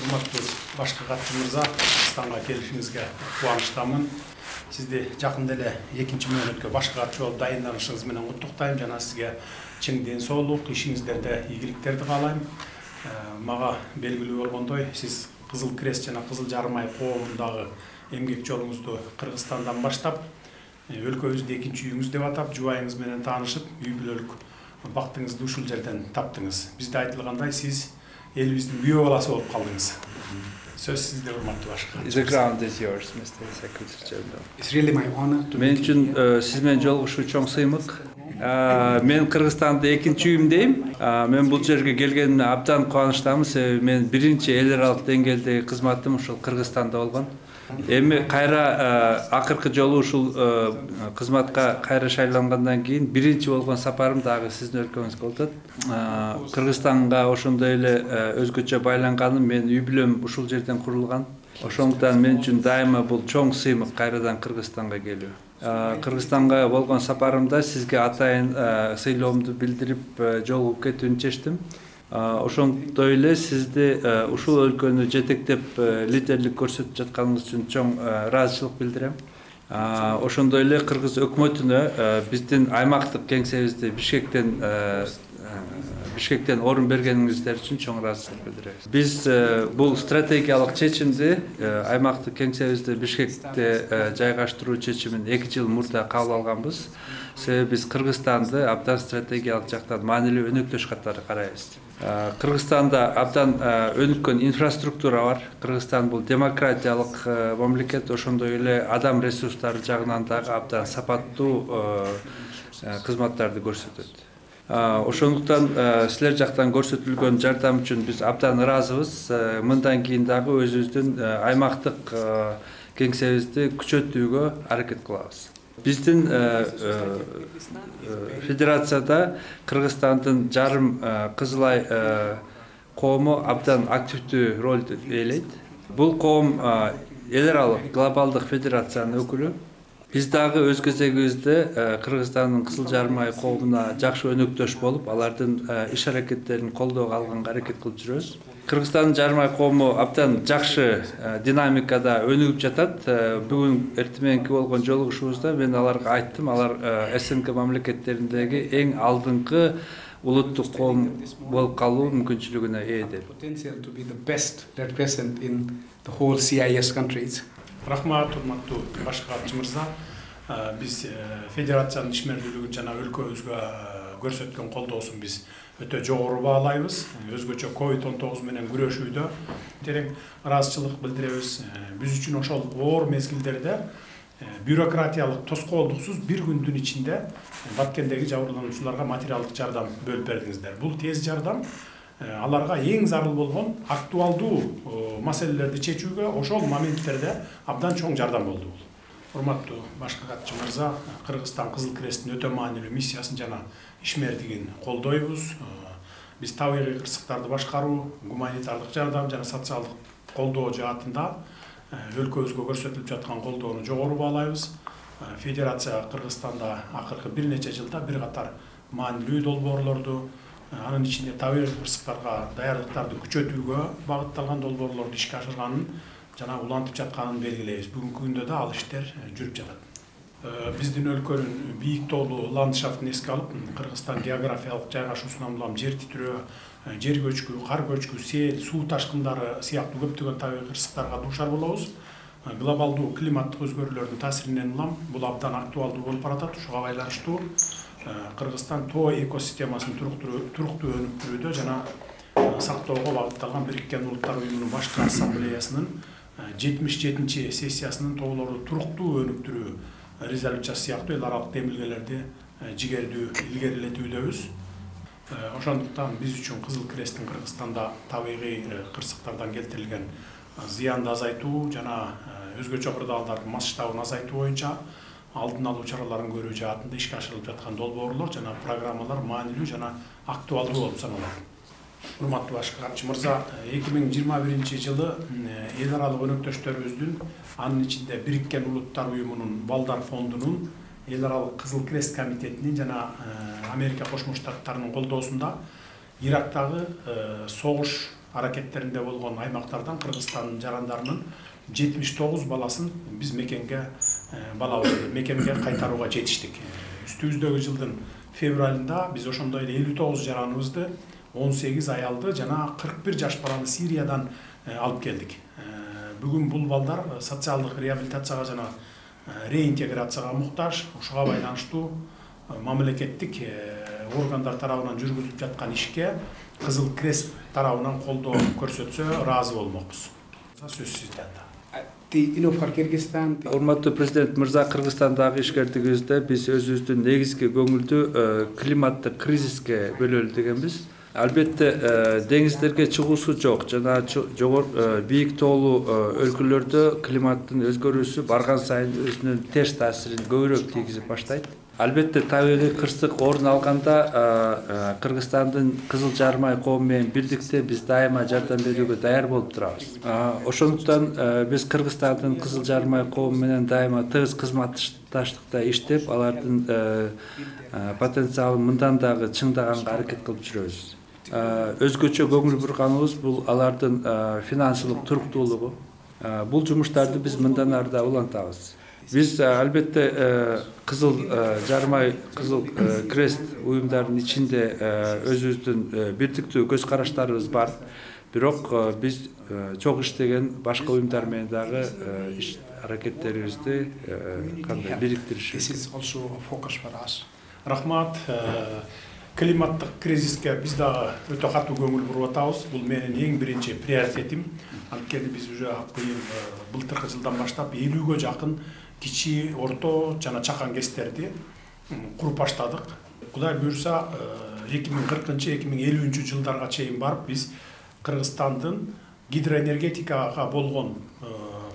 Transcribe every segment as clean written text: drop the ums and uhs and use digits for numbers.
Урматтуу башкы катчы мырза, Кыргызстанга келишиңизге кубанычтамын. Сизди жакында эле экинчи мөөнөткө башкы катчы болуп дайындалышыңыз менен куттуктайм жана сизге чың ден соолук, ишиңиздерде ийгиликтерди каалайм. Мага белгилүү болгондой, сиз Кызыл Крест жана Кызыл Жарым ай коомундагы эмгек жолуңузду Кыргызстандан баштап, өлкөбүздү экинчи үйүңүз деп атап, жубайыңыз менен таанышып, үй бүлөлүк бактыңызды ушул жерден таптыңыз. Бизде айтылгандай, сиз элибиздин күйөө баласы болуп калдыңыз. Сөз сизде, урматтуу башкы. The ground is yours, Mr. Secretary General. It's really my honor to Мен be үчүн here. сиз менен жолугушуу чоң сыймык. Мен Кыргызстанда экинчи үйүмдейм. Мен бул жерге келгениме абдан кубанычтамын, себеби мен биринчи эл аралык деңгээлдеги кызматым ушул Кыргызстанда болгон. Эми кайра акыркы жолу ушул кызматка кайра шайлангандан кийин биринчи болгон сапарым дагы сиздин өлкөңүзгө болот. Кыргызстанга ошондой эле өзгөчө байланганым, мен үй бүлөм ушул жерден курулган. Ошондуктан мен үчүн дайыма бул чоң сыймык кайрадан Кыргызстанга келүү. Кыргызстанга болгон сапарымда сизге атайын сыйлоомду билдирип жолугуп кетүүнү чечтим. Ошондой эле сизди ушул өлкөнү жетектеп лидерлик көрсөтүп жатканыңыз үчүн чоң ыраазычылык билдирем. Ошондой эле кыргыз өкмөтүнө биздин аймактык кеңсебизди Бишкектен орун бергениңиздер үчүн чоң ыраазычылык билдиребиз. Биз бул стратегиялык чечимди, аймактык кеңсебизди Бишкекте жайгаштыруу чечимин 2 жыл мурда кабыл алганбыз. Себеби биз Кыргызстанды абдан стратегиялык жактан маанилүү өнөктөш катары карайбыз. Кыргызстанда абдан өнүккөн инфраструктура бар. Кыргызстан бул демократиялык мамлекет, ошондой эле адам ресурстары жагынан дагы абдан сапаттуу кызматтарды көрсөтөт. Ошондуктан силер жактан көрсөтүлгөн жардам үчүн биз абдан ыраазыбыз. Мындан кийин дагы өзүбүздүн аймактык кеңсебизди күчөтүүгө аракет кылабыз. Биздин федерацияда Кыргызстандын жарым Кызыл Ай коому абдан активдүү роль ээлейт. Бул коом эл аралык глобалдык федерациянын өкүлү. Биз дагы өз кезегибизде Кыргызстандын Кызыл Жарым Ай коомуна жакшы өнөктөш болуп, алардын иш аракеттерин колдоого алганга аракет кылып жүрөбүз. Кыргызстандын Жарым Ай коому абдан жакшы динамикада өнүгүп жатат. Бүгүн эртеменки болгон жолугушуубузда мен аларга айттым, алар СНГ мамлекеттериндеги эң алдыңкы улуттук коом болуп калуу мүмкүнчүлүгүнө ээ деп. Potential to be the best represent in the whole CIS countries. Рахмат, урматтуу башкы катчы мырза. Биз федерациянын ишмердүүлүгүн жана өлкөбүзгө көрсөткөн колдоосун биз өтө жогору баалайбыз. Өзгөчө COVID-19 менен күрөшүүдө терең ыраазычылык билдиребиз. Биз үчүн ошол оор мезгилдерде бюрократиялык тоскоолдуксуз бир күндүн ичинде Баткендеги жабырлануучуларга материалдык жардам бөлүп бердиңиздер. Бул тез жардам аларга эң зарыл болгон актуалдуу маселелерди чечүүгө ошол моменттерде абдан чоң жардам болду. Урматтуу башкы катчы мырза, Кыргызстан Кызыл Кресттин өтө маанилүү миссиясын жана ишмердигин колдойбуз. Биз табигый кырсыктарды башкаруу, гуманитардык жардам жана социалдык колдоо жаатында өлкөбүзгө көрсөтүлүп жаткан колдоону жогору баалайбыз. Федерация Кыргызстанда акыркы бир нече жылда бир катар маанилүү долбоорлорду, анын ичинде табигый кырсыктарга даярдыктарды күчөтүүгө багытталган долбоорлорду ишке ашырганын жана улантып жатканын белгилейбиз. Бүгүнкү күндө да ал иштер жүрүп жатат. Биздин өлкөнүн бийик тоолуу ландшафтын эске алып, Кыргызстан географиялык жайгашуусунан улам жер титирөө, жер көчкү, кар көчкү, сел, суу ташкындары сыяктуу көптөгөн табигый кырсыктарга дуушар болобуз. Глобалдуу климаттык өзгөрүүлөрдүн таасиринен улам бул абдан актуалдуу болуп баратат. Ушуга байланыштуу Кыргызстан тоо экосистемасын туруктуу өнүктүрүүдө жана сактоого багытталган Бириккен Улуттар Уюмунун башкы ассамблеясынын 77-чи сессиясынын тоолору туруктуу өнүктүрүү резолюциясы сыяктуу эл аралык демилгелерди жигердүү илгерилетүүдөбүз. Ошондуктан биз үчүн Кызыл Кресттин Кыргызстанда табигый кырсыктардан келтирилген зыянды азайтуу жана өзгөчө кырдаалдардын масштабын азайтуу боюнча алдын алуу чараларын көрүү жаатында ишке ашырылып жаткан долбоорлор жана программалар маанилүү жана актуалдуу болуп саналат. Урматтуу башкы катчы мырза, 2021 жылы эл аралык өнөктөштөрүбүздүн, анын ичинде Бириккен Улуттар Уюмунун Балдар фондунун, эл аралык Кызыл Крест комитетинин жана Америка Кошмо Штаттарынын колдоосунда Ирактагы согуш аракеттеринде болгон аймактардан Кыргызстандын жарандарынын 79 баласын биз мекенге мекенге кайтарууга жетиштик. Үстүбүздөгү жылдын февралында биз ошондой эле 59 жараныбызды, 18 аялды жана 41 жаш баланы Сириядан алып келдик. Бүгүн бул балдар социалдык реабилитацияга жана реинтеграцияга муктаж. Ушуга байланыштуу мамлекеттик органдар тарабынан жүргүзүлүп жаткан ишке Кызыл Крест тарабынан колдоо көрсөтсө ыраазы болмокпуз. Сөз сизде. For Kyrgyzstan, Урматтуу президент мырза, Кыргызстандагы ишкердигибизде биз өзүбүздүн негизги көңүлдүү климаттык кризиске бөлөлү дегенбиз. Албетте деңиздерге чыгуусу жок жана бийик тоолуу өлкөлөрдө климаттын өзгөрүүсү барган сайын өзүнүн терс таасирин көбүрөөк тийгизип баштайт. Албетте табигый кырсык орун алганда Кыргызстандын Кызыл Жарым ай коому менен бирдикте биз дайыма жардам берүүгө даяр болуп турабыз. Ошондуктан биз Кыргызстандын Кызыл Жарым ай коому менен дайыма тыгыз кызматташтыкта иштеп, алардын потенциалын мындан дагы чыңдаганга аракет кылып жүрөбүз. Өзгөчө көңүл бурганыбыз бул алардын финансылык туруктуулугу. Бул жумуштарды биз мындан ары да улантабыз. Biz elbette Kızıl Жарым ай, Kızıl Kрест uyumlarının içinde özümüzdün birtiktүү көз караштарыбыз бар. Бирок biz çok иштеген башка uyumlar менен дагы иш аракеттерибизди кандай бириктиришибиз. this is also a focus for us. Рахмат. Климаттык кризиске биз дагы өтө катуу көңүл буруп атабыз. Бул менин эң биринчи приоритетим. Анткени биз уже былтыркы жылдан баштап 50-гө жакын кичи, орто жана чакан кестерди куруп баштадык. Кудай буйрса 2040-2050 жылдарга чейин барып биз Кыргызстандын гидроэнергетикага болгон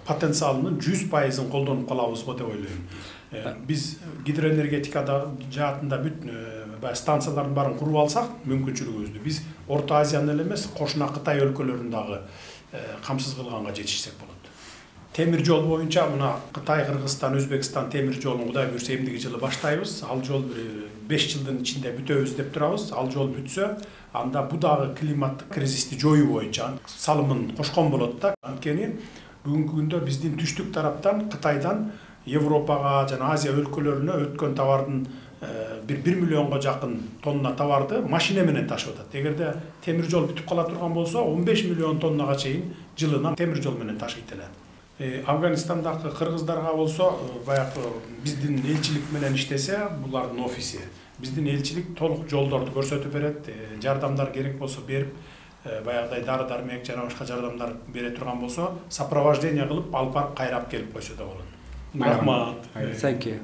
потенциалынын 100%-ын колдонуп калабызбы деп ойлойм. Биз гидроэнергетикада жаатында бүт станциялардын баарын куруп алсак, мүмкүнчүлүгүбүздү биз Орто Азияны эле эмес, кошуна Кытай өлкөлөрүн дагы камсыз кылганга жетишсек болот. Темир жол боюнча мына Кытай, Кыргызстан, Өзбекстан темир жолун Кудай буйрса эмдиги жылы баштайбыз. Ал жол 5 жылдын ичинде бүтөбүз деп турабыз. Ал жол бүтсө, анда бу дагы климаттык кризисти жоюу боюнча салымын кошкон болот да. Анткени бүгүнкү күндө биздин түштүк тараптан Кытайдан Европага жана Азия өлкөлөрүнө өткөн товардын 1 миллионго жакын тонна товарды машина менен ташып атат. Эгерде темир жол бүтүп кала турган болсо, 15 миллион тоннага чейин жылына темир жол менен ташыйт эле. Афганистандагы кыргыздарга болсо, баягы биздин элчилик менен иштесе, булардын офиси. Биздин элчилик толук жолдорду көрсөтүп берет, жардамдар керек болсо берип, баягыдай дары-дармек жана башка жардамдар бере турган болсо, сопровождение кылып алып барып кайрап келип койсо да болот. Рахмат. Thank you.